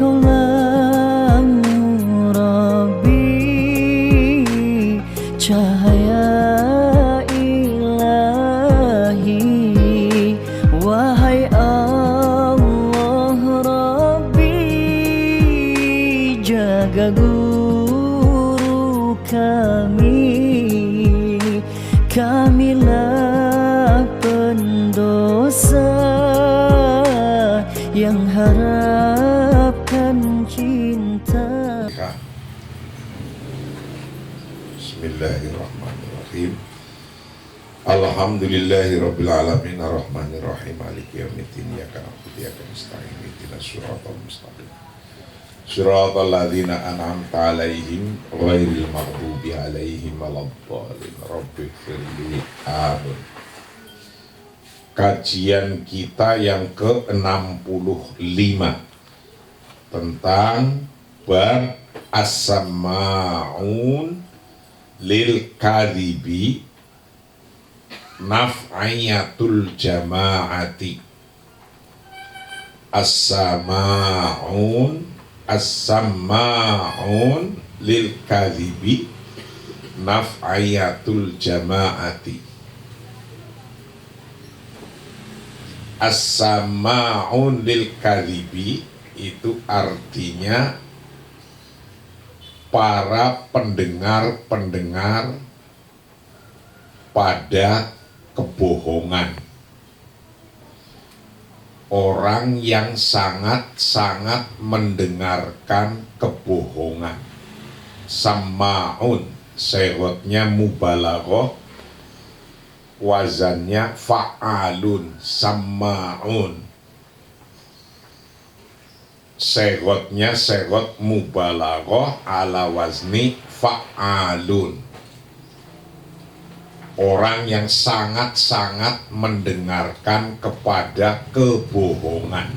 Kaulah Rabbi, cahaya ilahi. Wahai Allah Rabbi, jaga guru kamilah pendosa yang harapkan cinta. Bismillahirrahmanirrahim. Alhamdulillahirabbil alamin arrahmanirrahim maliki yaumiddin iyyaka na'budu wa iyyaka nasta'in ihdinas siratal mustaqim siratal ladzina an'amta 'alaihim ghairil maghdubi 'alaihim waladdallin rabbighfirli amin. Kajian kita yang ke-65 tentang bab as-sama'un lil kadhibi naf'iyatul jama'ati. As-sama'un lil kadhibi naf'iyatul jama'ati. As-sama'un lil kadhibi itu artinya para pendengar-pendengar pada kebohongan. Orang yang sangat-sangat mendengarkan kebohongan. Sama'un, sehotnya mubalaghah, wazannya fa'alun, sama'un. Sehotnya sehot mubalaghah ala wazni fa'alun. Orang yang sangat-sangat mendengarkan kepada kebohongan.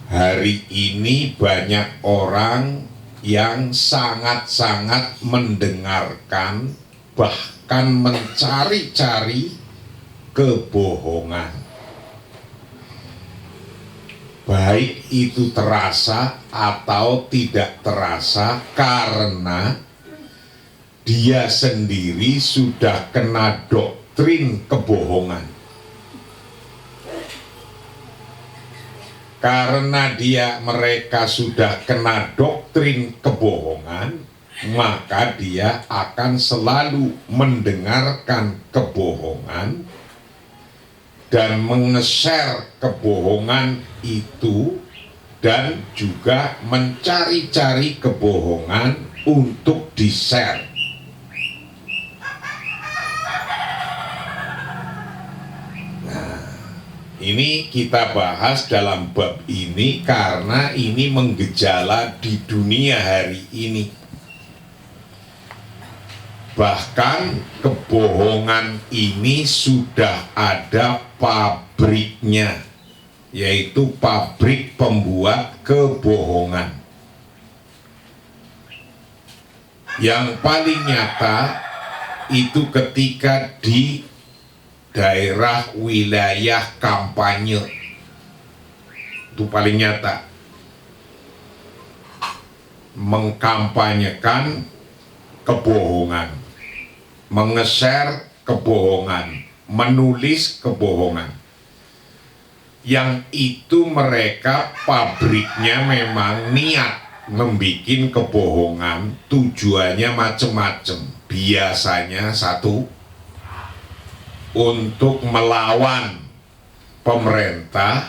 Hari ini banyak orang yang sangat-sangat mendengarkan, bahkan mencari-cari kebohongan. Baik itu terasa atau tidak terasa, karena dia sendiri sudah kena doktrin kebohongan. Karena mereka sudah kena doktrin kebohongan, maka dia akan selalu mendengarkan kebohongan dan menge-share kebohongan itu, dan juga mencari-cari kebohongan untuk di-share. Ini kita bahas dalam bab ini karena ini menggejala di dunia hari ini. Bahkan kebohongan ini sudah ada pabriknya, yaitu pabrik pembuat kebohongan. Yang paling nyata itu ketika di daerah wilayah kampanye, itu paling nyata, mengkampanyekan kebohongan, menge-share kebohongan, menulis kebohongan. Yang itu mereka pabriknya memang niat membikin kebohongan, tujuannya macam-macam. Biasanya satu, untuk melawan pemerintah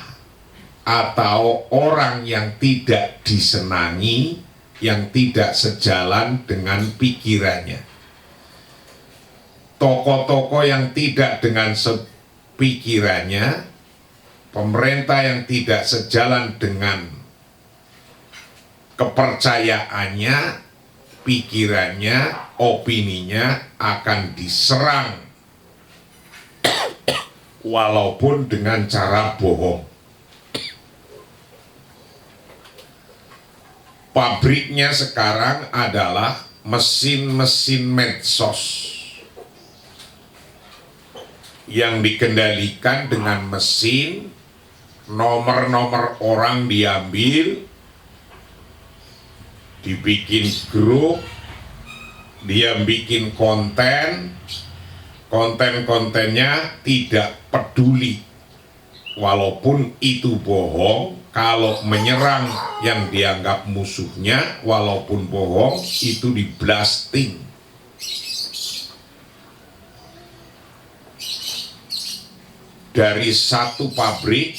atau orang yang tidak disenangi, yang tidak sejalan dengan pikirannya. Tokoh-tokoh yang tidak dengan pikirannya, pemerintah yang tidak sejalan dengan kepercayaannya, pikirannya, opininya akan diserang walaupun dengan cara bohong. Pabriknya sekarang adalah mesin-mesin medsos yang dikendalikan dengan mesin nomor-nomor orang diambil, dibikin grup, dia bikin konten-kontennya tidak peduli walaupun itu bohong. Kalau menyerang yang dianggap musuhnya walaupun bohong, itu di blasting. Dari satu pabrik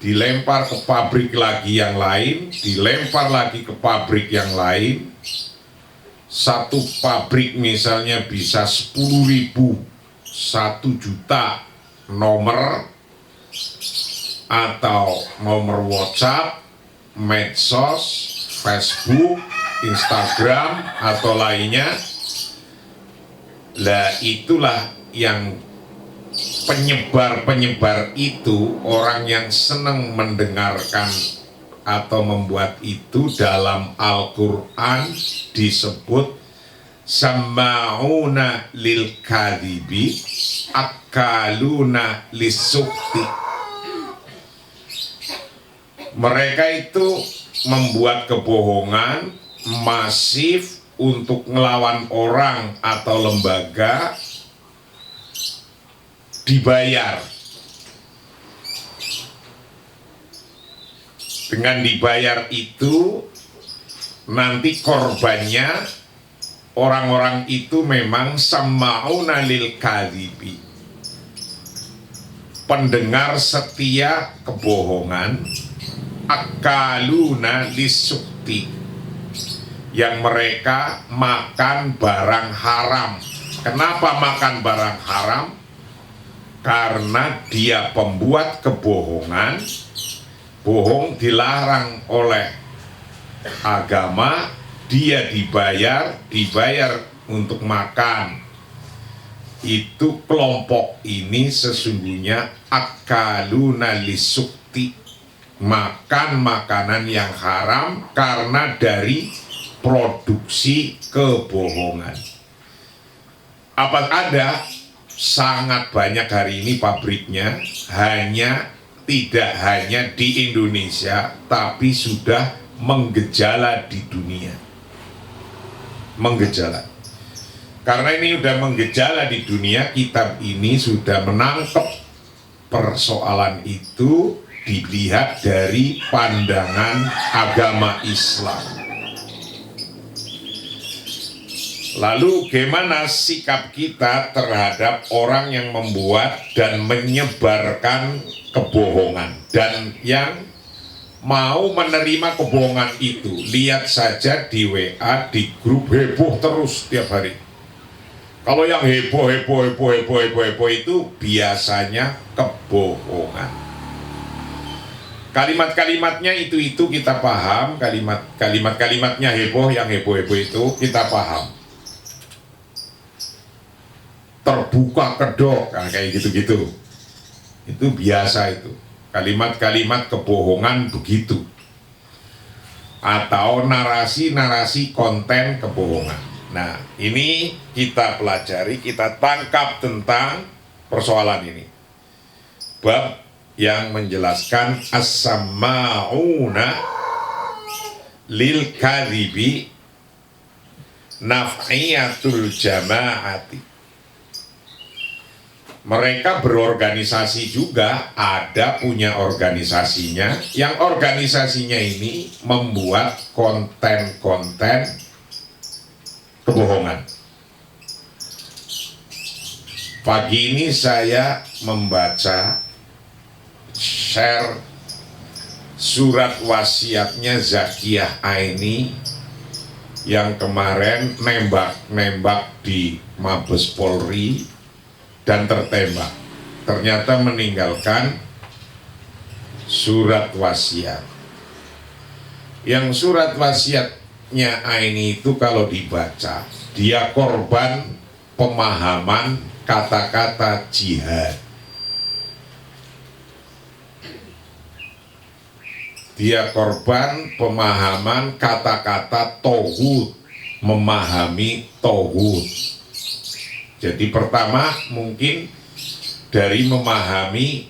dilempar ke pabrik lagi yang lain, dilempar lagi ke pabrik yang lain. Satu pabrik misalnya bisa 10.000, 1 juta nomor atau nomor WhatsApp, medsos, Facebook, Instagram atau lainnya. Lah itulah yang penyebar itu, orang yang senang mendengarkan atau membuat itu. Dalam Al-Quran disebut sama'una lil kadhibi akaluna lisukti. Mereka itu membuat kebohongan masif untuk melawan orang atau lembaga, dibayar. Dengan dibayar itu nanti korbannya orang-orang itu memang sama'una lil kadhibi, pendengar setia kebohongan, akaluna lisukti, yang mereka makan barang haram. Kenapa makan barang haram? Karena dia pembuat kebohongan. Bohong dilarang oleh agama, dia dibayar untuk makan. Itu kelompok ini sesungguhnya akaluna lisukti, makan makanan yang haram karena dari produksi kebohongan. Apa ada? Sangat banyak hari ini pabriknya, tidak hanya di Indonesia, tapi sudah menggejala di dunia. Menggejala. Karena ini sudah menggejala di dunia, kitab ini sudah menangkap persoalan itu dilihat dari pandangan agama Islam. Lalu bagaimana sikap kita terhadap orang yang membuat dan menyebarkan kebohongan dan yang mau menerima kebohongan itu? Lihat saja di WA, di grup heboh terus tiap hari. Kalau yang heboh itu biasanya kebohongan. Kalimat-kalimatnya itu kita paham, kalimatnya heboh, yang heboh itu kita paham. Terbuka kedok, nah, kayak gitu-gitu. Itu biasa itu. Kalimat-kalimat kebohongan begitu. Atau narasi-narasi konten kebohongan. Nah, ini kita pelajari, kita tangkap tentang persoalan ini. Bab yang menjelaskan as-sama'una lil kadhibi naf'iyatul jama'ati. Mereka berorganisasi juga, ada punya organisasinya, yang organisasinya ini membuat konten-konten kebohongan. Pagi ini saya membaca share surat wasiatnya Zakiyah Aini yang kemarin nembak di Mabes Polri dan tertembak. Ternyata meninggalkan surat wasiat. Yang surat wasiatnya Aini itu kalau dibaca, dia korban pemahaman kata-kata jihad. Dia korban pemahaman kata-kata tauhid, memahami tauhid. Jadi pertama mungkin dari memahami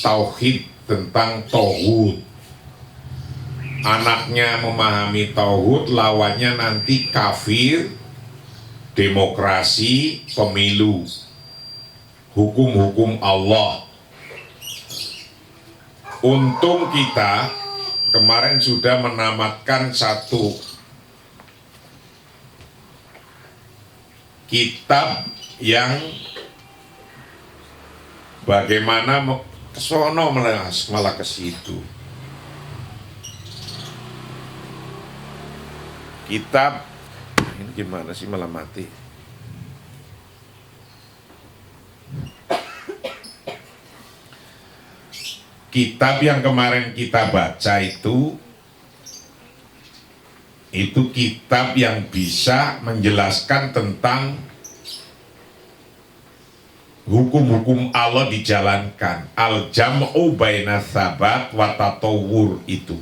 tauhid tentang tauhid. Anaknya memahami tauhid, lawannya nanti kafir, demokrasi, pemilu, hukum-hukum Allah. Untung kita kemarin sudah menamatkan satu kitab yang bagaimana kesono malah ke situ. Kitab ini gimana sih malah mati? Kitab yang kemarin kita baca itu kitab yang bisa menjelaskan tentang hukum-hukum Allah dijalankan. Al-jam'u baina tsabat wa tatawwur itu.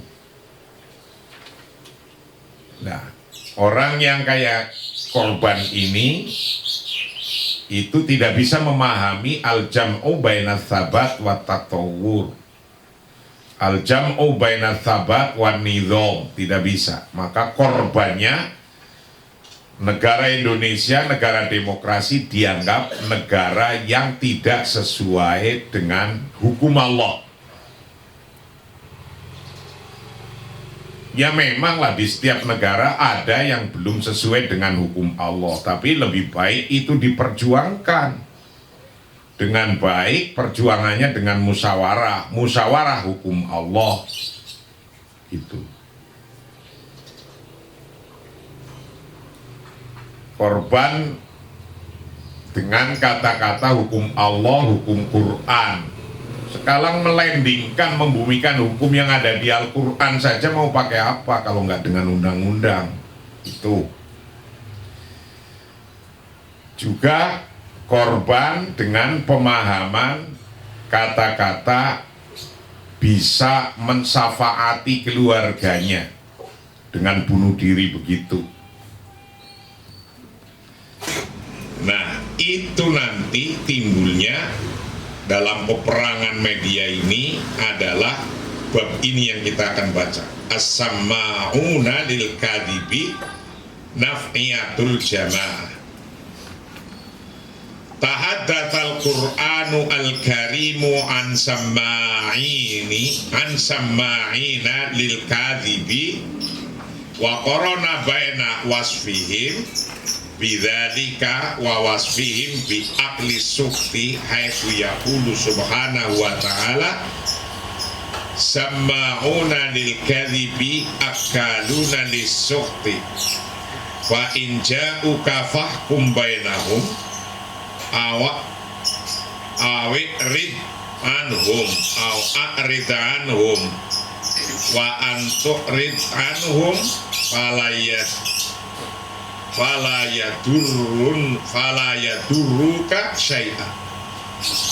Nah, orang yang kayak korban ini itu tidak bisa memahami al-jam'u baina tsabat wa tatawwur. Al-jam'u baina tsabat wa nizam, tidak bisa. Maka korbannya negara Indonesia, negara demokrasi dianggap negara yang tidak sesuai dengan hukum Allah. Ya memanglah di setiap negara ada yang belum sesuai dengan hukum Allah, tapi lebih baik itu diperjuangkan dengan baik, perjuangannya dengan musyawarah hukum Allah itu. Korban dengan kata-kata hukum Allah, hukum Quran. Sekarang melendingkan, membumikan hukum yang ada di Al-Quran saja, mau pakai apa kalau nggak dengan undang-undang itu. Juga korban dengan pemahaman kata-kata bisa mensafaati keluarganya dengan bunuh diri begitu. Nah, itu nanti timbulnya dalam peperangan media ini adalah bab ini yang kita akan baca. As-samma'una lil kadhibi naf'iyatul jamaah. Tahaddatsal Qur'anu al-Karimu an samma'ina lil kadhibi wa qarana baina wasfihim bidzalika wa wasfihim bi aqli sukti haitsu yaqulu subhanahu wa ta'ala samma'una lil kadhibi akaluna lis sukti wa in ja'uka fahkum bainahum rid anhum aw a'rid anhum wa antu'rid anhum fala yadurruka syai'a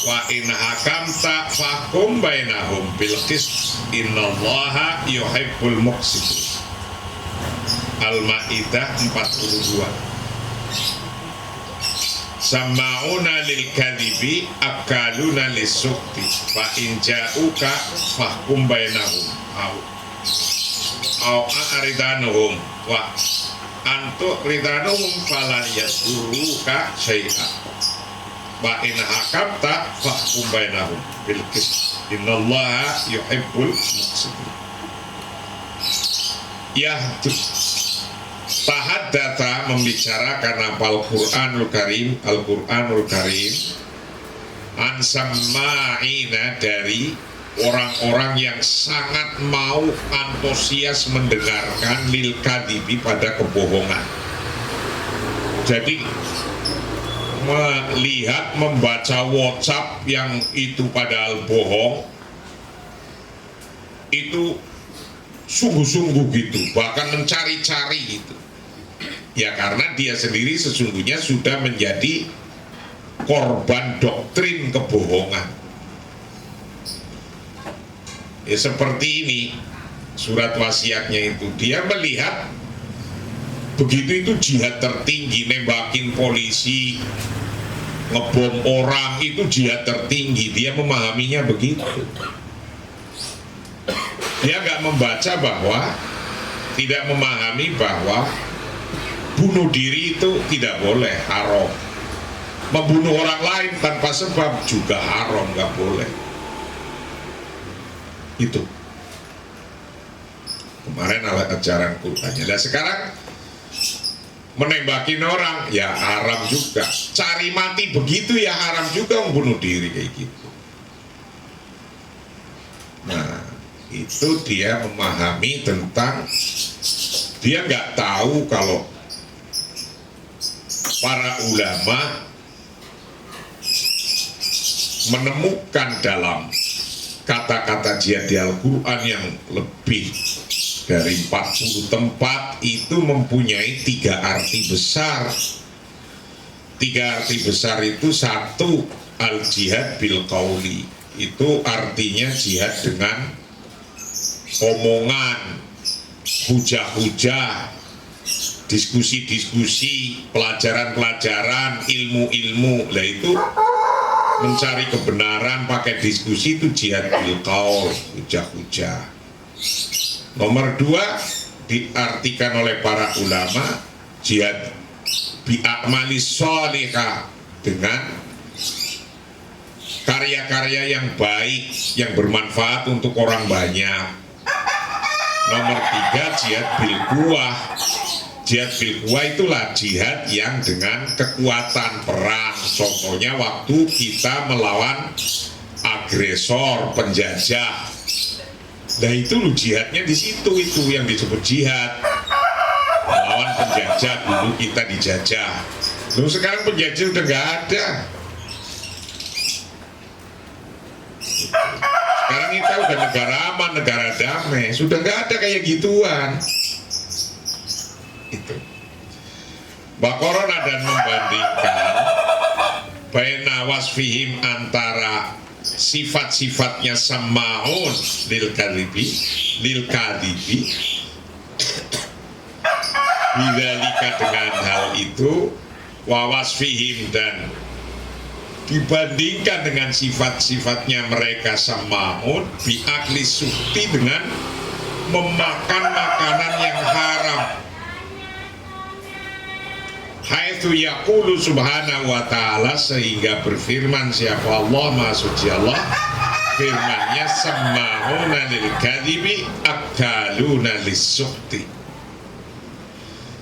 wa in hakamta fahkum bainahum bil qist innallaha yuhibbul muqsitin. Al-Maidah 42. Samma'una lil kadhibi akaluna lis-sukti fa in ja'uka fahkum bainahum aw a'ridanuhum wa antuk ridanuhum fala yadurruka syai'a wa in hakamta fahkum bainahum bil qist innallaha yuhibbul muqsitin. Ya, tahaddatsa membicarakan Al-Qur'anul Karim an samma'ina dari orang-orang yang sangat mau antusias mendengarkan lil kadhibi pada kebohongan. Jadi melihat, membaca WhatsApp yang itu padahal bohong itu sungguh-sungguh gitu, bahkan mencari-cari gitu. Ya karena dia sendiri sesungguhnya sudah menjadi korban doktrin kebohongan. Ya seperti ini surat wasiatnya itu, dia melihat begitu itu jihad tertinggi, nembakin polisi, ngebom orang itu jihad tertinggi, dia memahaminya begitu. Dia nggak membaca bahwa, tidak memahami bahwa bunuh diri itu tidak boleh, haram. Membunuh orang lain tanpa sebab juga haram, nggak boleh. Itu kemarin ajaran Qurannya. Dan sekarang menembakin orang ya haram juga. Cari mati begitu ya haram juga, membunuh diri kayak gitu. Nah, itu dia memahami tentang, dia nggak tahu kalau para ulama menemukan dalam kata-kata jihad di Al-Quran yang lebih dari 40 tempat itu mempunyai 3 arti besar. 3 arti besar itu, satu, al-jihad bil qauli, itu artinya jihad dengan omongan, hujah-hujah, diskusi-diskusi, pelajaran-pelajaran, ilmu-ilmu. Lah itu mencari kebenaran pakai diskusi, itu jihad bil qaul, hujah-hujah. Nomor 2 diartikan oleh para ulama jihad bi a'mali sholihah, dengan karya-karya yang baik yang bermanfaat untuk orang banyak. Nomor 3 jihad bil quwah. Jihad bil quwah itulah jihad yang dengan kekuatan perang. Contohnya waktu kita melawan agresor, penjajah. Nah itu loh jihadnya di situ, itu yang disebut jihad. Melawan penjajah, dulu kita dijajah. Loh sekarang penjajah udah nggak ada. Sekarang kita udah negara aman, negara damai, sudah nggak ada kayak gituan. Itu Baqarah dan membandingkan baina wasfihim, antara sifat-sifatnya sama'un lil kadibi bidzalika, dengan hal itu, wa wasfihim, dan dibandingkan dengan sifat-sifatnya mereka sama'un bi akli sukti, dengan memakan makanan yang haram. Haitsu yaqulu subhanahu wa ta'ala, sehingga berfirman siapa Allah, Maha Suci Allah, firmannya sama'una lil kadhibi akaluna lis-sukhti.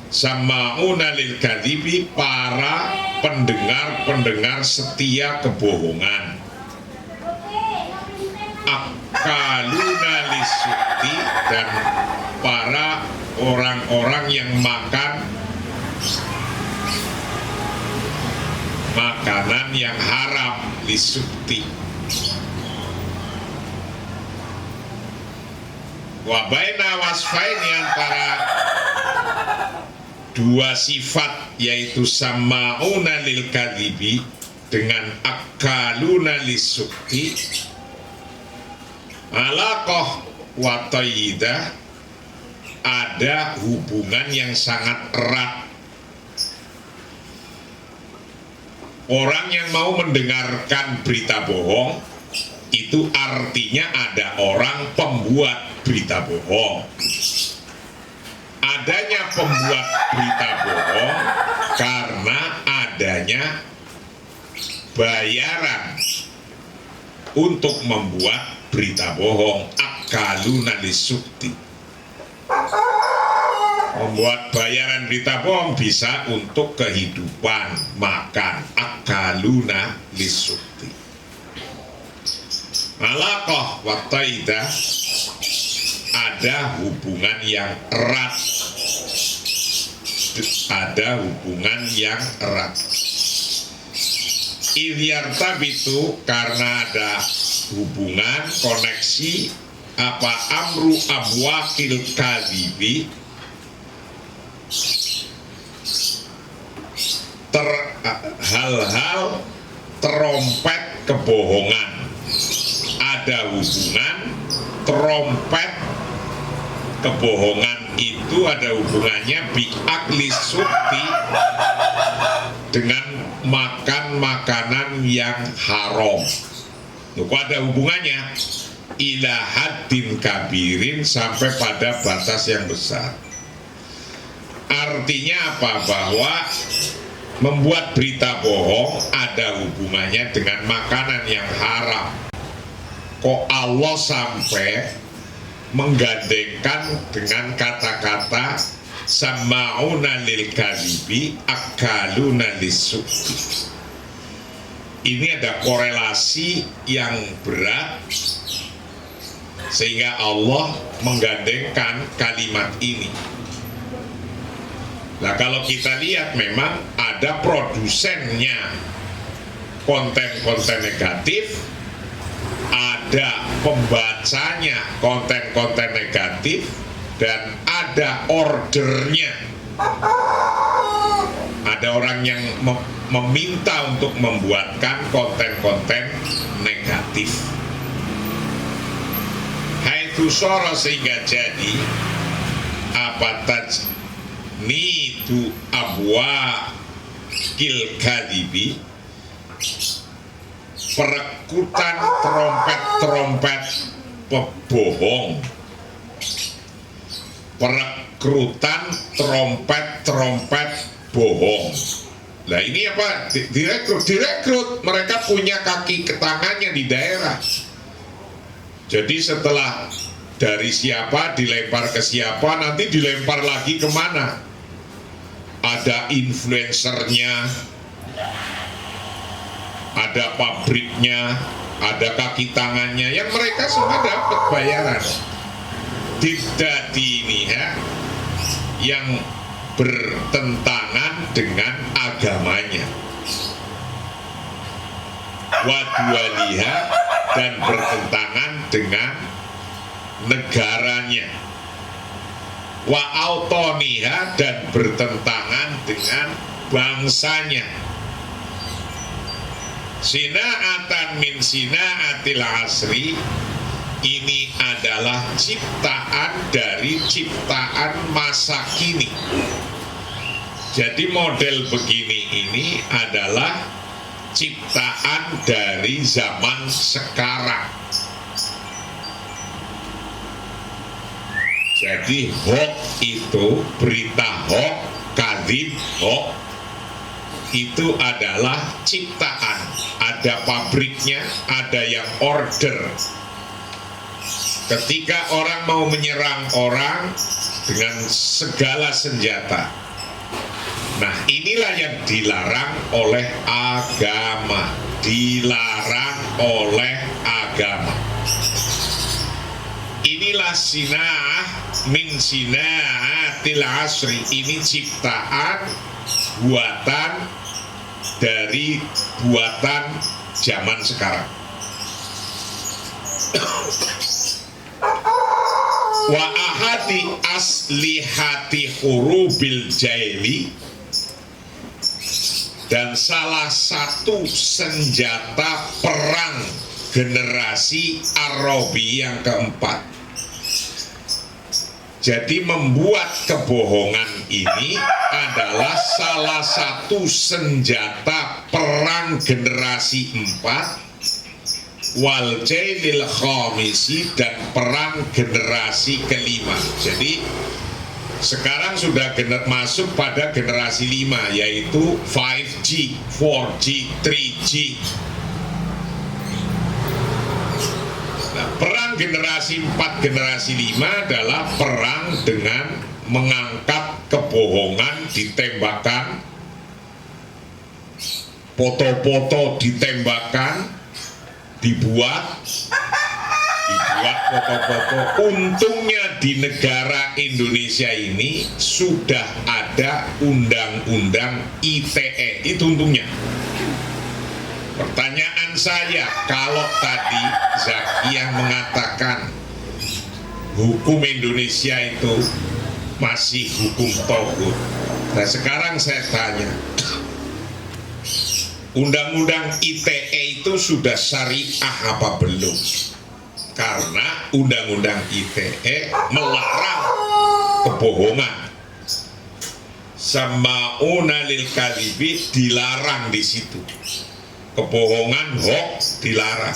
Sama'una lil kadhibi, para pendengar-pendengar setia kebohongan. Akaluna lis-sukhti, dan para orang-orang yang makan makanan yang haram, lisukti. Wa baina wasfaini, antara 2 sifat, yaitu sama'una lil kadhibi dengan akaluna lisukti, alaqah wa tayyidah, ada hubungan yang sangat erat. Orang yang mau mendengarkan berita bohong, itu artinya ada orang pembuat berita bohong. Adanya pembuat berita bohong karena adanya bayaran untuk membuat berita bohong. Akaluna lisukti. Membuat bayaran berita bohong bisa untuk kehidupan, makan. Akaluna lisukti. Alaqah wa taidah, ada hubungan yang erat. Ada hubungan yang erat. Idyartabitu, karena ada hubungan, koneksi, apa amru abwakil kadhibi, hal-hal terompet kebohongan. Ada hubungan terompet kebohongan, itu ada hubungannya bi'akli sukti, dengan makan makanan yang haram. Kok ada hubungannya? ila haddin kabirin, sampai pada batas yang besar. Artinya apa? Bahwa membuat berita bohong ada hubungannya dengan makanan yang haram. Kok Allah sampai menggandengkan dengan kata-kata sama'una lil kadhibi akaluna lis-suhti. Ini ada korelasi yang berat sehingga Allah menggandengkan kalimat ini. Nah, kalau kita lihat memang ada produsennya konten-konten negatif, ada pembacanya konten-konten negatif, dan ada ordernya. Ada orang yang meminta untuk membuatkan konten-konten negatif. Haitsu shara, sehingga jadi apa tajnidu abwa kil kadhibi, perekutan trompet-trompet pebohong, perekrutan trompet-trompet bohong. Nah, ini apa? Direkrut. Mereka punya kaki ke tangannya di daerah. Jadi setelah dari siapa dilempar ke siapa, nanti dilempar lagi kemana? Ada influencernya, ada pabriknya, ada kaki tangannya, yang mereka semua dapat bayaran. Tidak ini ya, yang bertentangan dengan agamanya, wadualiha, dan bertentangan dengan negaranya, wa autoniha, dan bertentangan dengan bangsanya. Sina'atan min sina'atil asri, ini adalah ciptaan dari ciptaan masa kini. Jadi model begini ini adalah ciptaan dari zaman sekarang. Jadi hoax itu, berita hoax, kadzib hoax, itu adalah ciptaan. Ada pabriknya, ada yang order. Ketika orang mau menyerang orang dengan segala senjata, nah inilah yang dilarang oleh agama. Dilarang oleh agama. Inilah sina'ah min sina'atil asri. Ini ciptaan, buatan dari buatan zaman sekarang. Wa ahadi aslihati hurubil jaili, dan salah satu senjata perang generasi Arabi yang keempat. Jadi membuat kebohongan ini adalah salah satu senjata perang generasi 4, wal jailil khamisi, dan perang generasi kelima. Jadi sekarang sudah masuk pada generasi 5, yaitu 5G, 4G, 3G. Nah, perang generasi 4, generasi 5 adalah perang dengan mengangkat kebohongan, ditembakkan, foto-foto ditembakkan, dibuat foto-foto. Untungnya di negara Indonesia ini sudah ada undang-undang ITE, itu untungnya. Pertanyaan saya, kalau tadi Zaki yang mengatakan hukum Indonesia itu masih hukum tauhid, nah sekarang saya tanya, undang-undang ITE itu sudah syariah apa belum? Karena undang-undang ITE melarang kebohongan. Sama'una lil kadhibi dilarang di situ. Kebohongan, hoax dilarang.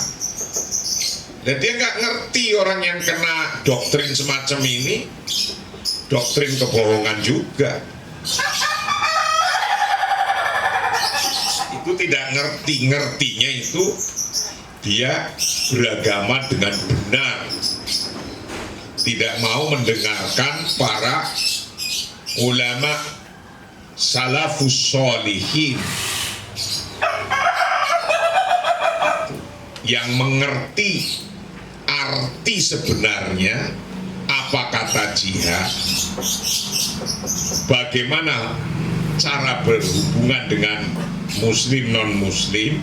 Dan dia nggak ngerti orang yang kena doktrin semacam ini, doktrin kebohongan juga. Itu tidak ngertinya itu dia beragama dengan benar, tidak mau mendengarkan para ulama salafus sholihin yang mengerti arti sebenarnya apa kata jihad, bagaimana cara berhubungan dengan muslim non muslim,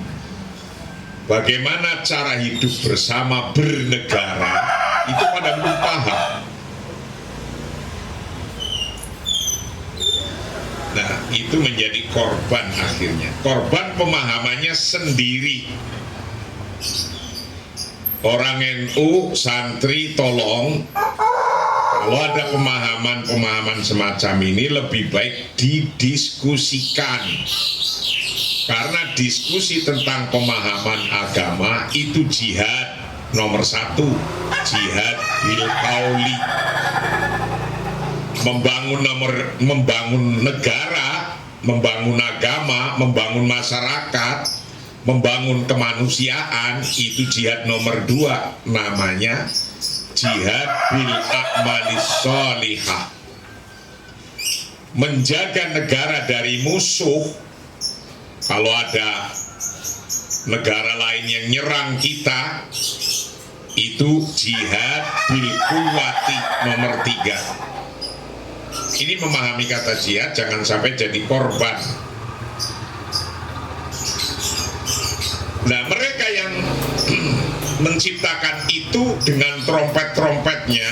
bagaimana cara hidup bersama bernegara, itu pada belum paham. Nah, itu menjadi korban akhirnya. Korban pemahamannya sendiri. Orang NU, santri, tolong, kalau ada pemahaman-pemahaman semacam ini lebih baik didiskusikan. Karena diskusi tentang pemahaman agama itu jihad nomor satu, jihad bil qauli. Membangun negara, membangun agama, membangun masyarakat, membangun kemanusiaan, itu jihad nomor dua, namanya jihad bil a'malis sholihah. Menjaga negara dari musuh. Kalau ada negara lain yang nyerang kita, itu jihad bil quwwati nomor tiga. Ini memahami kata jihad, jangan sampai jadi korban. Nah, mereka yang menciptakan itu dengan trompet-trompetnya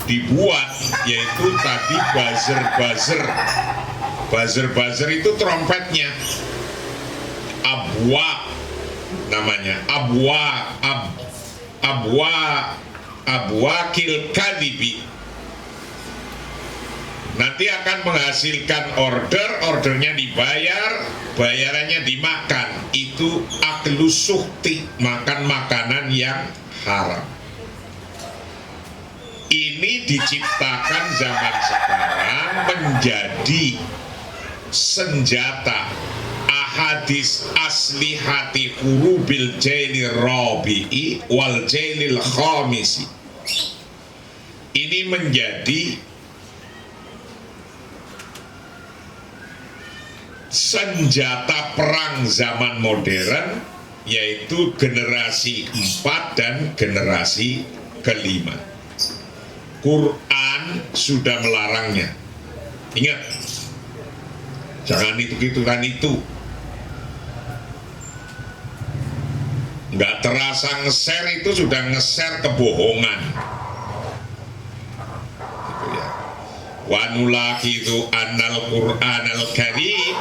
dibuat, yaitu tadi buzzer-buzzer. Buzzer-buzzer itu trompetnya. Abwa namanya, abwakil kadibi. Nanti akan menghasilkan ordernya dibayar, bayarannya dimakan. Itu aklu suhti, makan makanan yang haram. Ini diciptakan zaman sekarang menjadi senjata ahadis aslihati hurubil jailil rabi'i wal jailil khamisi. Ini menjadi senjata perang zaman modern, yaitu generasi 4 dan generasi kelima. Quran sudah melarangnya. Ingat, jangan itu-itukan itu. Nggak terasa nge-share itu sudah nge-share kebohongan. Wa nulahidu annal Qur'anal Karim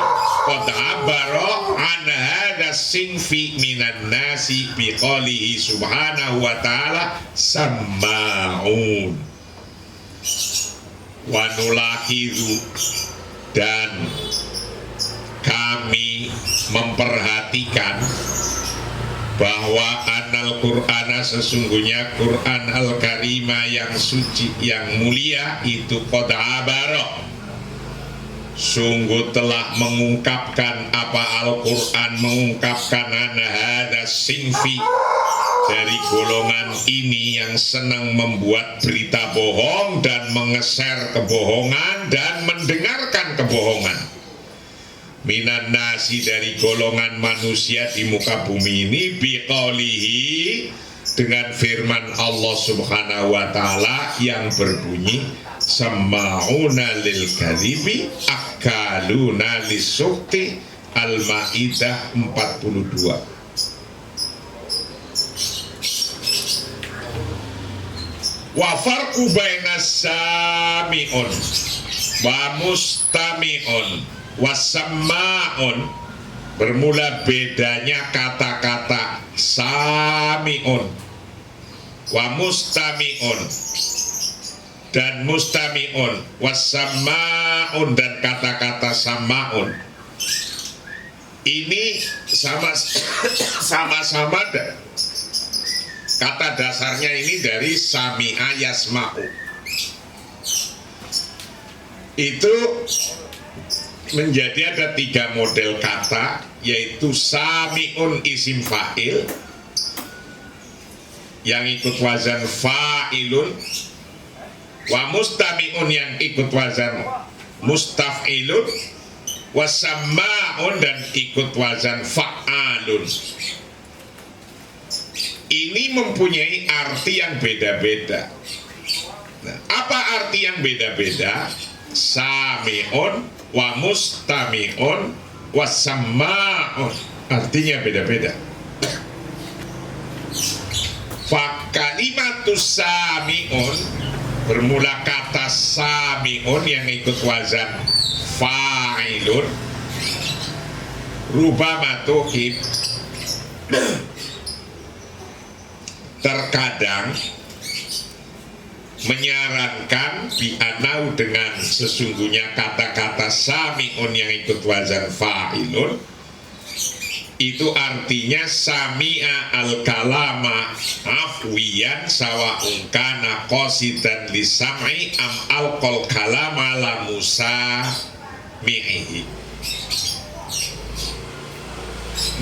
qad abara an hadha sinfi minan nasi biqalihi subhanahu wa ta'ala samma'un. Wa nulahidu, dan kami memperhatikan bahwa anal Qur'ana, sesungguhnya Qur'an al-Karimah yang suci, yang mulia itu qad abara, sungguh telah mengungkapkan, apa Al-Quran mengungkapkan, hadza sinfi, dari golongan ini yang senang membuat berita bohong dan mengeser kebohongan dan mendengarkan kebohongan. Minan nasi, dari golongan manusia di muka bumi ini, biqaulihi, dengan firman Allah subhanahu wa ta'ala yang berbunyi samma'una lil kadhibi akaluna lisukti. Al-Ma'idah 42. Wa farqu bainas sami'un wa mustami'un wasamma'un, bermula bedanya kata-kata sami'un wa mustami'un dan mustami'un, wasamma'un dan kata-kata sama'un. Ini sama-sama Kata dasarnya ini dari sami'a yasma'u. Itu menjadi ada 3 model kata, yaitu sami'un isim fa'il yang ikut wazan fa'ilun, wa mustami'un yang ikut wazan mustaf'ilun, wa samma'un dan ikut wazan fa'alun. Ini mempunyai arti yang beda-beda. Nah, apa arti yang beda-beda? Sami'un wa mustami'un wa samma'un, artinya beda-beda. Fa kalimatus sami'un, bermula kata sami'un yang ikut wazan fa'ilun, rubama tuhib, terkadang menyarankan bi'anau dengan sesungguhnya kata-kata sami'un yang ikut wazan fa'ilun itu artinya sami'a al-kalama afwiyan sawa'un kana qasidan lisam'i am alqal kalama la musami'ihi.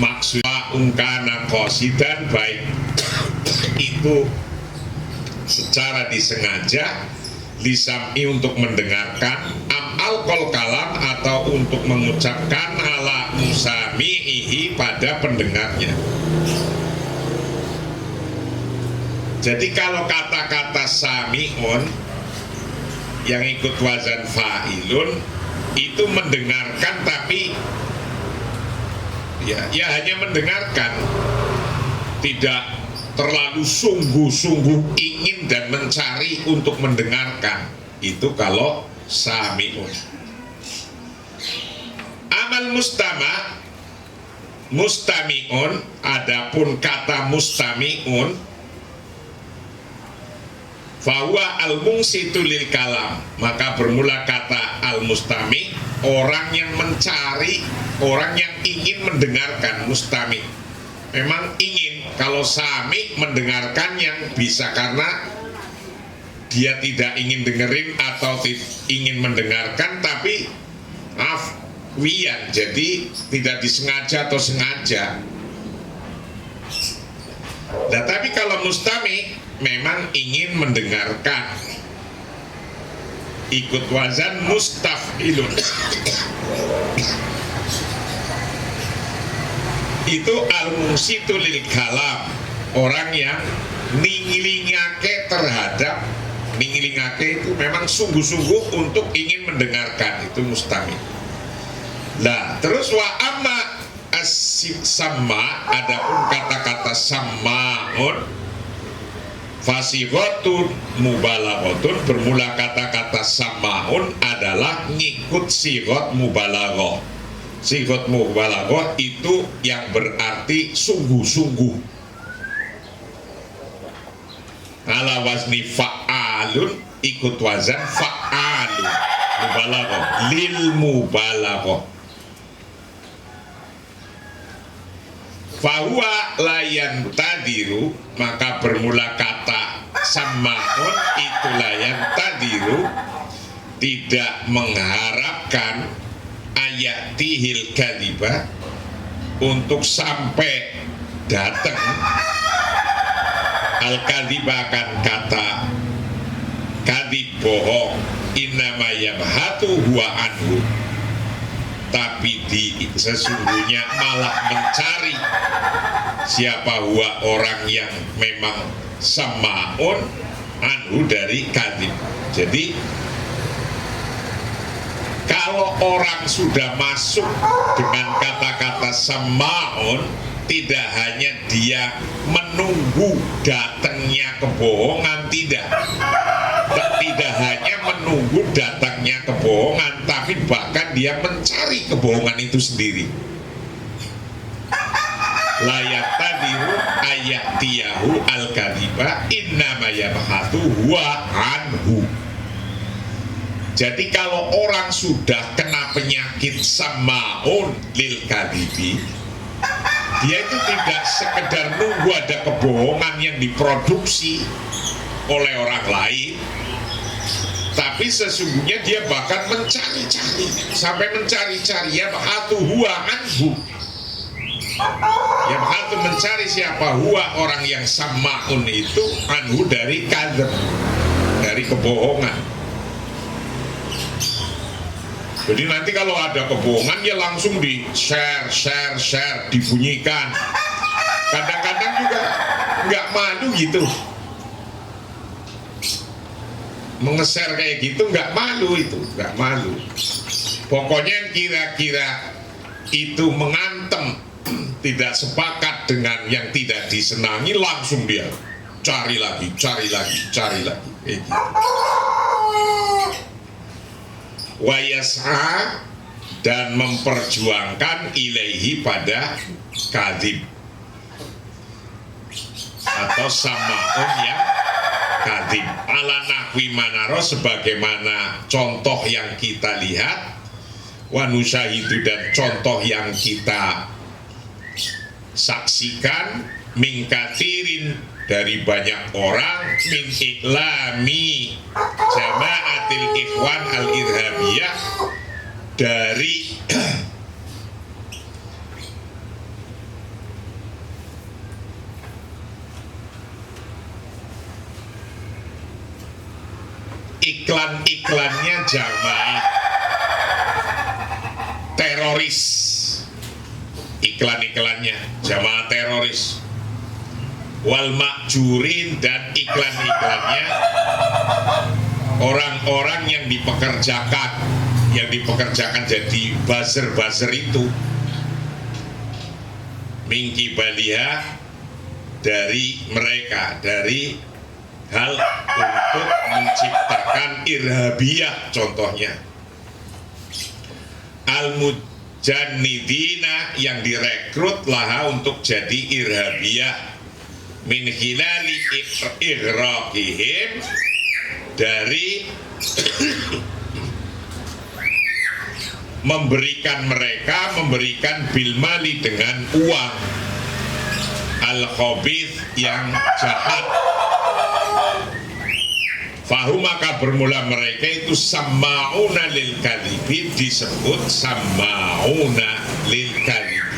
Maksudnya ungkana qasidan, baik itu secara disengaja lisam'i untuk mendengarkan, am alqal kalam atau untuk mengucapkan, ala musami'ihi pada pendengarnya. Jadi kalau kata-kata sami'un yang ikut wazan fa'ilun itu mendengarkan, tapi ya hanya mendengarkan, tidak terlalu sungguh-sungguh ingin dan mencari untuk mendengarkan. Itu kalau sami'un. Amal mustami'un, adapun kata mustami'un, fahuwa al-mungsitu lil kalam, maka bermula kata al-mustami', orang yang mencari, orang yang ingin mendengarkan. Mustami' memang ingin. Kalau sami mendengarkan yang bisa karena dia tidak ingin dengerin atau ingin mendengarkan, tapi afwiyan, jadi tidak disengaja atau sengaja. Nah, tapi kalau mustami memang ingin mendengarkan, ikut wazan mustaf'ilun. Itu al-musitu lil kalam, orang yang ningilingake terhadap, ningilingake itu memang sungguh-sungguh untuk ingin mendengarkan, itu mustami. Nah, terus wa amma as-sama, adapun kata-kata sama'un fasighatun mubalaghotun, bermula kata-kata sama'un adalah ngikut sighat mubalaghah. Sighat mubalaghah itu yang berarti sungguh-sungguh. Ala wazni fa'alun, ikut wazan fa'alun, mubalaghah, lil mubalaghah. Fahuwa layan tadiru, maka bermula kata sama'un itu layan tadiru, tidak mengharapkan ayatihil kadhiba, untuk sampai datang al kadhiba, akan kata kadhib, bohong, innama yabhatu huwa anhu, tapi sesungguhnya malah mencari siapa huwa, orang yang memang sama'un anhu dari kadhib. Jadi kalau orang sudah masuk dengan kata-kata sama'un, tidak hanya dia menunggu datangnya kebohongan, tidak hanya menunggu datangnya kebohongan, tapi bahkan dia mencari kebohongan itu sendiri. Layat tadiru ayatiyahu al-kadhiba innama yabhatu huwa anhu. Jadi kalau orang sudah kena penyakit sama'un lil kadhibi, Dia itu tidak sekedar nunggu ada kebohongan yang diproduksi oleh orang lain, tapi sesungguhnya dia bahkan mencari-cari, sampai mencari-cari ya bahatu huwa anhu, ya bahatu mencari siapa huwa orang yang samaun itu anhu dari kadzab, dari kebohongan. Jadi nanti kalau ada kebohongan ya langsung di share, dibunyikan. Kadang-kadang juga nggak malu gitu, mengeser kayak gitu nggak malu itu, nggak malu. Pokoknya yang kira-kira itu mengantem, tidak sepakat dengan yang tidak disenangi, langsung dia cari lagi, kayak gitu. Wayas'a, dan memperjuangkan ilaihi pada kadzib atau samaun yang kadzib ala nahwi manaro, sebagaimana contoh yang kita lihat, wa nusyahidu, dan contoh yang kita saksikan, min katsirin, dari banyak orang, min iklami jama'atil ikhwan al-irhabiyah, dari iklan-iklannya jamaah teroris, iklan-iklannya jamaah teroris, wal makjurin, dan iklan-iklannya orang-orang yang dipekerjakan jadi buzzer itu, mingki balia, dari mereka, dari hal untuk menciptakan irhabiyah, contohnya al-mujannidina, yang direkrut laha untuk jadi irhabiyah, min khilali igraqihim, dari memberikan bilmali, dengan uang, al-khabith, yang jahat. Fahu, maka bermula mereka itu sama'una lil kadzibi, disebut sama'una lil kadzibi,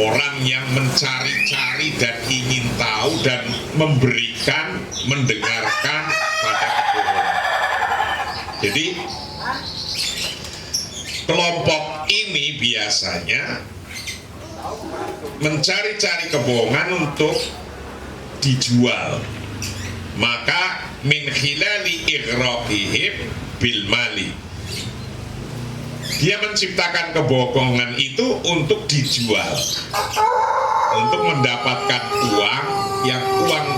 orang yang mencari-cari dan ingin tahu dan memberikan, mendengarkan pada kebohongan. Jadi kelompok ini biasanya mencari-cari kebohongan untuk dijual, maka min khilali igraqihim bil mali, dia menciptakan kebohongan itu untuk dijual, untuk mendapatkan uang, yang uang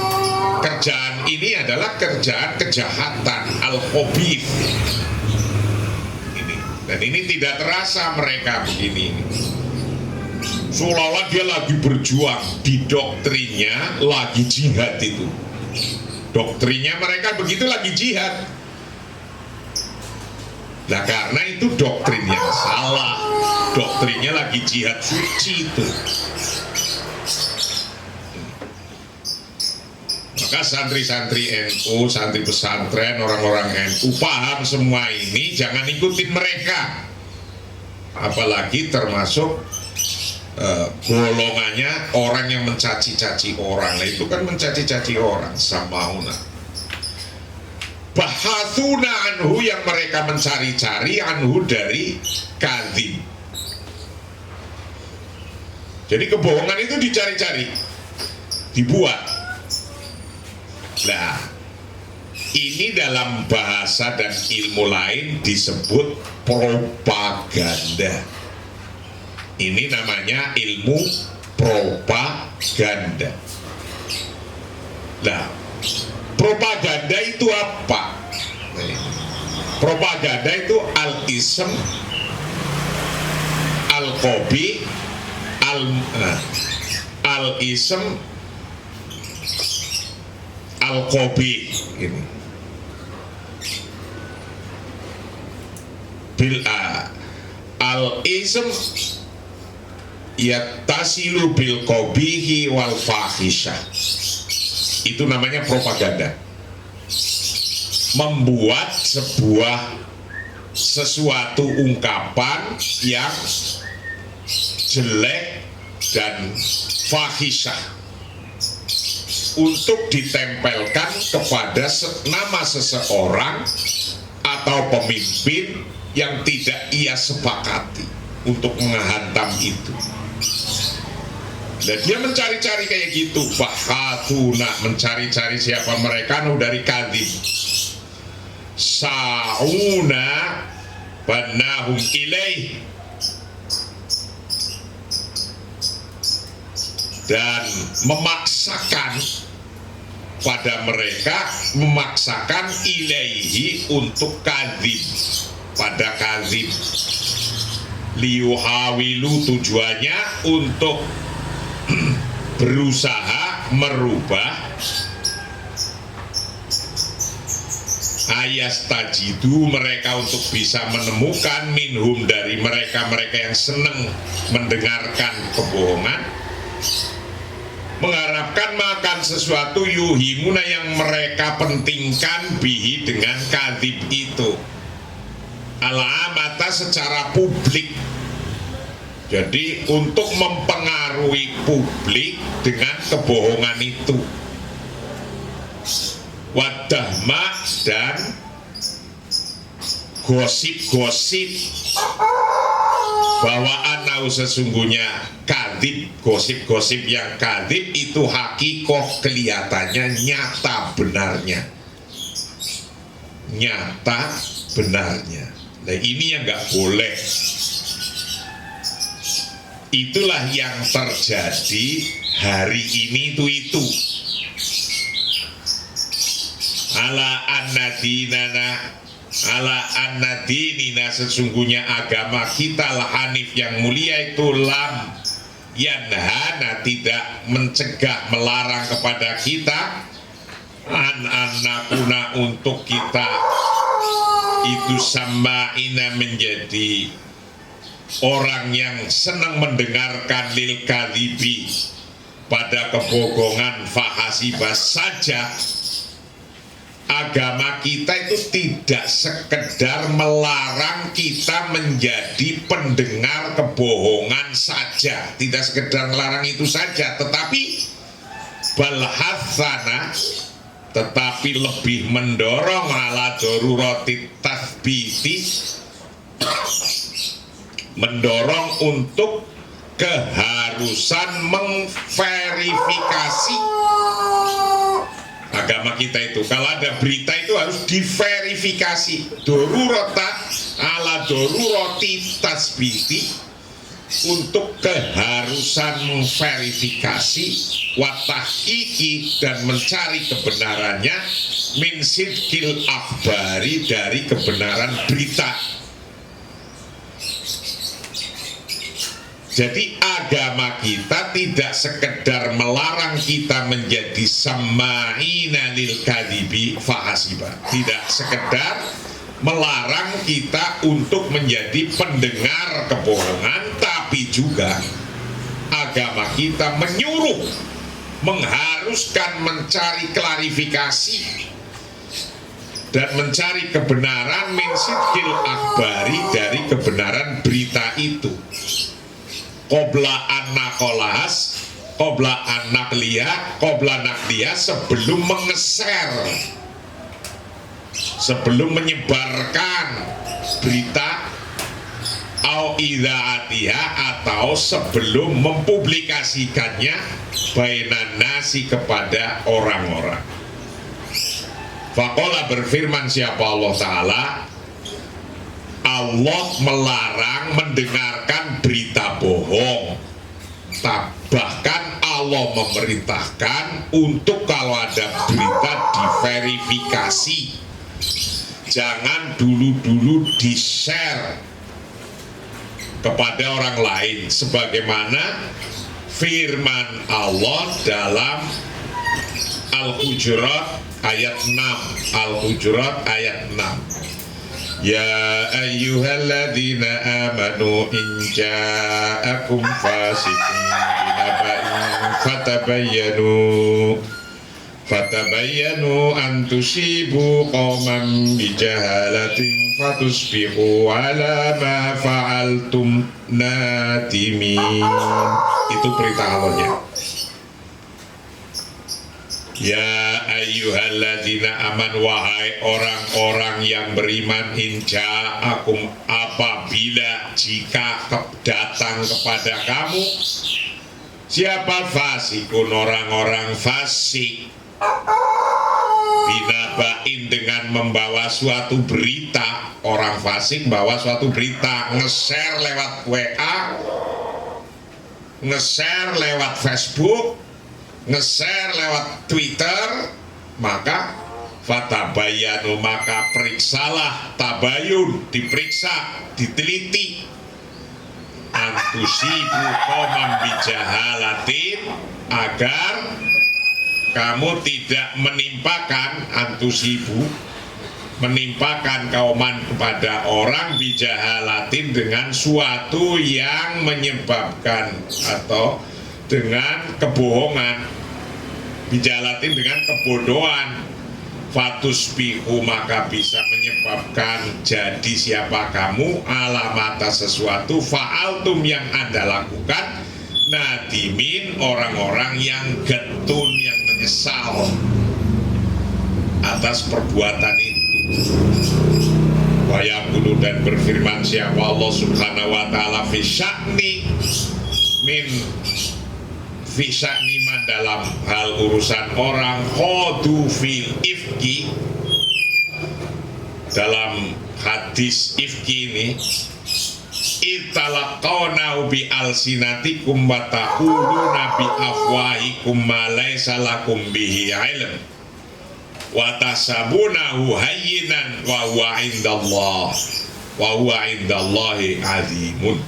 kerjaan ini adalah kerjaan kejahatan, al-khabith. Dan ini tidak terasa mereka begini, seolah-olah dia lagi berjuang, di doktrinnya lagi jihad itu. Doktrinnya mereka begitu, lagi jihad. Nah, karena itu doktrin yang salah. Doktrinnya lagi jihad suci itu. Maka santri-santri NU, santri pesantren, orang-orang NU paham semua ini, jangan ikutin mereka. Apalagi termasuk golongannya orang yang mencaci-caci orang. Nah, itu kan mencaci-caci orang, samauna. Bahathuna anhu, yang mereka mencari-cari, anhu dari kadzib. Jadi kebohongan itu dicari-cari, dibuat. Nah, ini dalam bahasa dan ilmu lain disebut propaganda. Ini namanya ilmu propaganda. Nah, propaganda itu apa? Propaganda itu al-ism, al-qabi, al-ism, al-qabi, ini. Bil al-ism yattasilu bil qabihi wal fahisyah. Itu namanya propaganda. Membuat sesuatu ungkapan yang jelek dan fahisyah untuk ditempelkan kepada nama seseorang atau pemimpin yang tidak ia sepakati untuk menghantam itu. Dan dia mencari-cari kayak gitu, bakatuna, mencari-cari siapa mereka, dari kadhib. Sa'una banahum ilaih, dan memaksakan pada mereka, memaksakan ilaihi untuk kadhib, pada kadhib. Liyuhawilu, tujuannya untuk berusaha merubah ayastajidu, mereka untuk bisa menemukan minhum, dari mereka-mereka yang senang mendengarkan kebohongan, mengharapkan makan sesuatu yuhimuna, yang mereka pentingkan bihi, dengan kadhib itu, al-amata, secara publik. Jadi untuk mempengaruhi publik dengan kebohongan itu. Wadahma, dan gosip-gosip bahwa anau, sesungguhnya kadhib, gosip-gosip yang kadhib itu hakikoh, kelihatannya nyata benarnya, nyata benarnya. Nah ini yang nggak boleh. Itulah yang terjadi hari ini itu. Ala annadinina, sesungguhnya agama kita hanif yang mulia itu lam yanhana, tidak mencegah, melarang kepada kita an-annakuna, untuk kita itu sama'ina, menjadi orang yang senang mendengarkan lil kadhibi, pada kebohongan, fahasibah saja. Agama kita itu tidak sekedar melarang kita menjadi pendengar kebohongan saja, tidak sekedar melarang itu saja, tetapi balhatsana, tetapi lebih mendorong ala darurati tathbiti, mendorong untuk keharusan memverifikasi agama kita itu. Kalau ada berita itu harus diverifikasi, darurata ala darurati tasbiti, untuk keharusan memverifikasi, watahkiki, dan mencari kebenarannya, min sidqil akhbari, dari kebenaran berita. Jadi agama kita tidak sekedar melarang kita menjadi sama'ina lil kadhibi fahasiba, tidak sekedar melarang kita untuk menjadi pendengar kebohongan, tapi juga agama kita menyuruh, mengharuskan mencari klarifikasi dan mencari kebenaran min sidqil akhbari, dari kebenaran berita itu. Qobla an-naqolas, qobla an-naqliyah, qobla naqliyah, sebelum mengeser, sebelum menyebarkan berita, au idha'atiha, atau sebelum mempublikasikannya, bainan nasi, kepada orang-orang. Faqala, berfirman siapa Allah Ta'ala, Allah melarang mendengarkan berita bohong. Bahkan Allah memerintahkan untuk kalau ada berita diverifikasi, jangan dulu-dulu di-share kepada orang lain, sebagaimana firman Allah dalam Al-Hujurat ayat 6. Al-Hujurat ayat 6. Ya ayyuhalladzina amanu in ja'akum fasiqun binaba'in fatabayyanu an tusibu qauman bijahalatin fatusbihu ala ma fa'altum nadimin. Itu perintah Allahnya. Ya ayyuhalladzina aman, wahai orang-orang yang beriman, inja'akum, apabila jika datang kepada kamu siapa fasikun, orang-orang fasik, binabain, dengan membawa suatu berita. Orang fasik bawa suatu berita, nge-share lewat WA, nge-share lewat Facebook, nge-share lewat Twitter, maka fatabayanu, maka periksalah, tabayun, diperiksa, diteliti, antusibu qauman bijahalatin, agar kamu tidak menimpakan, antusibu, menimpakan kauman, kepada orang, bijahalatin, dengan suatu yang menyebabkan, atau dengan kebohongan, bijalatin, dengan kebodohan, fatusbihu, maka bisa menyebabkan jadi siapa kamu, alamata sesuatu, fa'altum, yang Anda lakukan, nadimin, orang-orang yang getun, yang menyesal atas perbuatan itu. Wa yaqulu, dan berfirman siapa Allah subhanahu wa ta'ala, fi sya'ni man, dalam hal urusan orang, khodu fil ifki, dalam hadis ifki ini, italaqawna bi alsinatikum wa taquluna bi afwahikum ma laysa lakum bihi ilm wa tasabunahu hayyinan wa huwa indallahi azimun.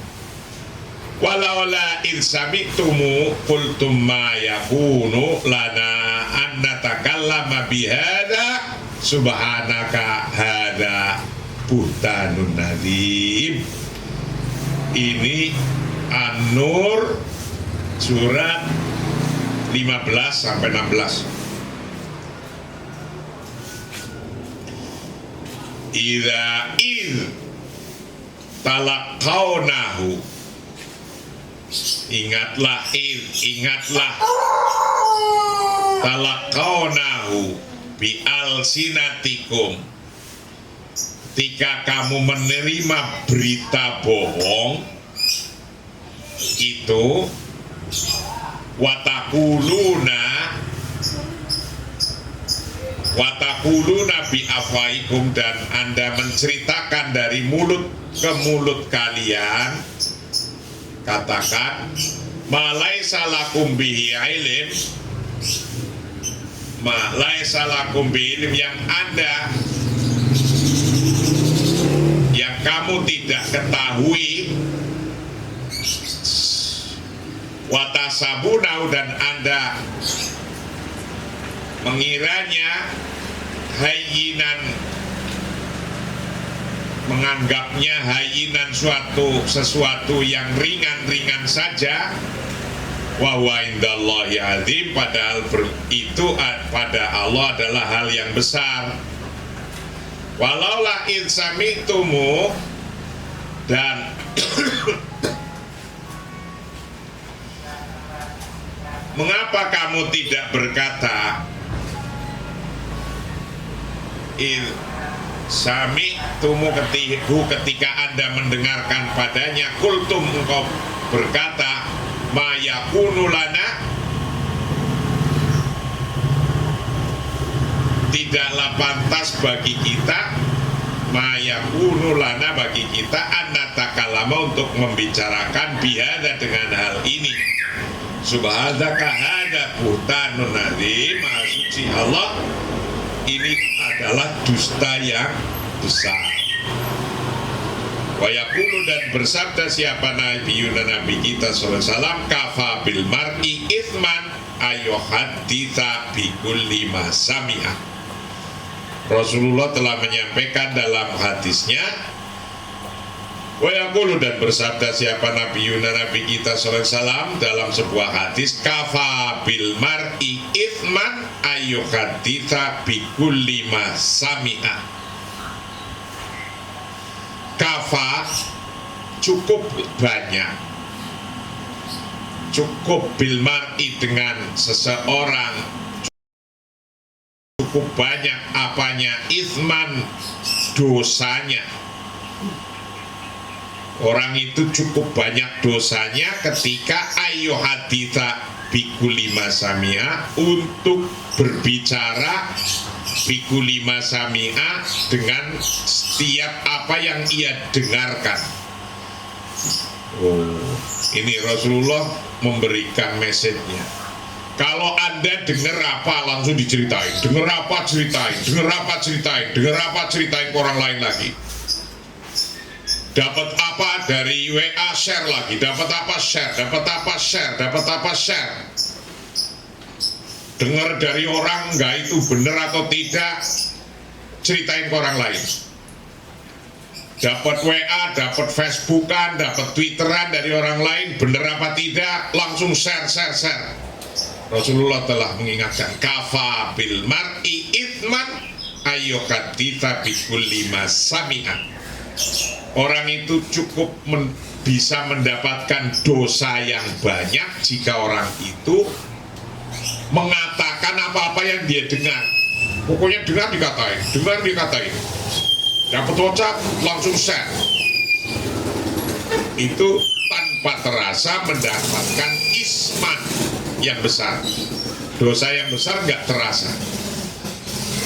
Walaula in sami'tumu qultum ma yakunu lana an natakallama bihadza subhanaka hadza buhtanun nadzim. Ini An-Nur surat 15 sampai 16. Idza talaqawnahu, ingatlah talaqawnahu bi alsinatikum, ketika kamu menerima berita bohong itu, watakuluna bi afwaikum, dan Anda menceritakan dari mulut ke mulut kalian, katakan ma laisa lakum bihi ilm, ma laisa lakum bihi ilm, yang kamu tidak ketahui, watasabunau, dan Anda mengiranya hayyinan, menganggapnya hayyinan, sesuatu yang ringan-ringan saja, wa huwa indallahi azim, padahal itu pada Allah adalah hal yang besar. Walaulah in sami'tumu, dan mengapa kamu tidak berkata in sami'tumu, ketika Anda mendengarkan padanya, kultum, engkau berkata ma yakunu lana, tidaklah pantas bagi kita, ma yakunu lana, bagi kita, an-natakalama, untuk membicarakan bihada, dengan hal ini. Subhanaka hadza buhtanun nadzim, maha suci Allah, ini adalah dusta yang besar. Wa yaqulu, dan bersabda siapa nabi kita sallallahu alaihi wasallam, kafa bil mar'i itsman ayyuhadditsa bi kulli ma sami'a. Rasulullah telah menyampaikan dalam hadisnya, wa yaqulu, dan bersabda siapa Nabi kita sallallahu alaihi wasallam dalam sebuah hadis, kafa bil mar'i ithman ayyuhaditha bi kulli ma sami'a. Kafa, cukup banyak, cukup bil mar'i, dengan seseorang, cukup banyak apanya, ithman, dosanya. Orang itu cukup banyak dosanya ketika ayo haditha bikuli masamia, untuk berbicara bikuli masamia dengan setiap apa yang ia dengarkan. Oh, ini Rasulullah memberikan message-nya. Kalau Anda dengar apa langsung diceritain, dengar apa ceritain, dengar apa ceritain, dengar apa ceritain ke orang lain lagi. Dapat apa dari WA, share lagi, dapat apa share, dapat apa share, dapat apa share. Dengar dari orang nggak itu benar atau tidak, ceritain ke orang lain. Dapat WA, dapat Facebookan, dapat Twitteran dari orang lain, benar apa tidak, langsung share. Rasulullah telah mengingatkan, kafa bil mar'i ithman ayyuhaditha bikulli ma sami'a. Orang itu cukup bisa mendapatkan dosa yang banyak jika orang itu mengatakan apa-apa yang dia dengar. Pokoknya dengar dikatain. Dapat WhatsApp langsung share. Itu tanpa terasa mendapatkan isman yang besar, dosa yang besar nggak terasa.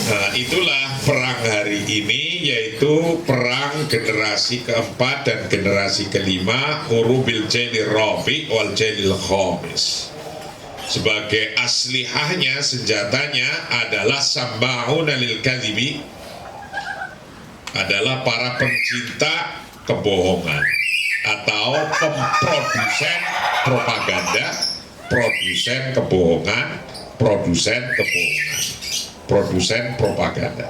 Nah, itulah perang hari ini, yaitu perang generasi keempat dan generasi kelima, Urubil Jailil Rabi wal Jailil Khamis. Sebagai aslihahnya, senjatanya adalah Samba'una lil kadhibi, adalah para pencinta kebohongan atau pemprodusen propaganda, produsen kebohongan, produsen propaganda.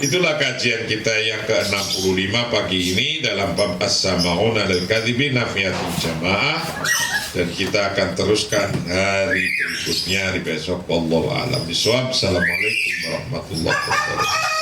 Itulah kajian kita yang ke-65 pagi ini dalam bab as-sama'una lil kadhibi nafiyatul jamaah, dan kita akan teruskan hari berikutnya, hari besok. Wallahu a'lam bishawab. Assalamualaikum warahmatullahi wabarakatuh.